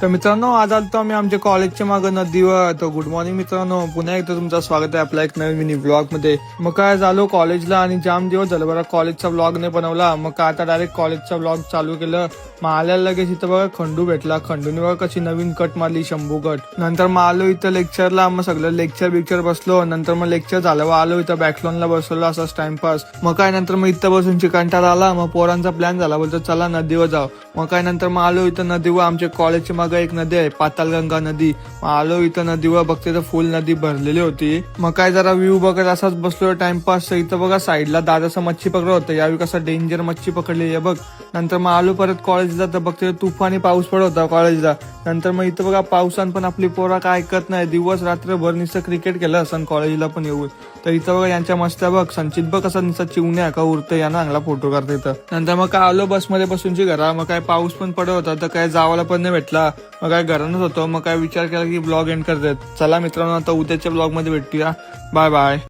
तर मित्रांनो, आज आलतो आम्ही आमच्या कॉलेजच्या मागे नदीवर. तर गुड मॉर्निंग मित्रांनो, पुन्हा एकदा तुमचं स्वागत आहे आपल्या एक नवीन मिनी ब्लॉग मध्ये. मग काय झालो कॉलेजला आणि जाम दिवस झालं बरं कॉलेजचा ब्लॉग नाही बनवला. मग काय आता डायरेक्ट कॉलेजचा ब्लॉग चालू केलं. मग आल्याला लगेच इथं बघा खंडू भेटला. खंडूने बघा कशी नवीन कट मारली, शंभू कट. नंतर मग आलो इथं लेक्चरला. मग सगळं लेक्चर बसलो. नंतर मग लेक्चर झालं आलो इथं बॅकलॉनला बसवलं असंच टाइमपास. मग काय नंतर मग इथं बसून कंटाळा आला. मग पोरांचा प्लॅन झाला, बोलतो चला नदीवर जाऊ. मग काय नंतर मग आलो इथं नदीवर. आमच्या कॉलेजच्या मागे एक नदी आहे, पातालगंगा नदी. मग आलो इथं नदीवर, बघते तर फुल नदी भरलेली होती. मग काय जरा व्ह्यू बघत असाच बसलो टाइमपास. इथं बघा साईडला दादाचं मच्छी पकडत होतं. यावेळी कसं डेंजर मच्छी पकडली आहे बघ. नंतर मग आलो परत कॉलेजला, तर बघते तुफानी पाऊस पडत होता कॉलेजला. नंतर मग इथं बघा पावसान पण आपली पोरा काय ऐकत नाही, दिवस रात्रभर नुसतं क्रिकेट केलं असं कॉलेजला पण येऊन. तर इथं बघा यांच्या मस्त बघ संचित बघ कसं नुसतं चिवण्या का उरतं या चांगला फोटो काढता इथं. नंतर मग काय आलो बसमध्ये बसूनची घरा. मग काय पाऊस पण पडत होता, तर काय जावाला पण नाही भेटला. मग काय घरानच होतो. मग काय विचार केला की ब्लॉग एंड करतात. चला मित्रांनो, आता उद्याच्या ब्लॉग मध्ये भेटूया. Bye bye.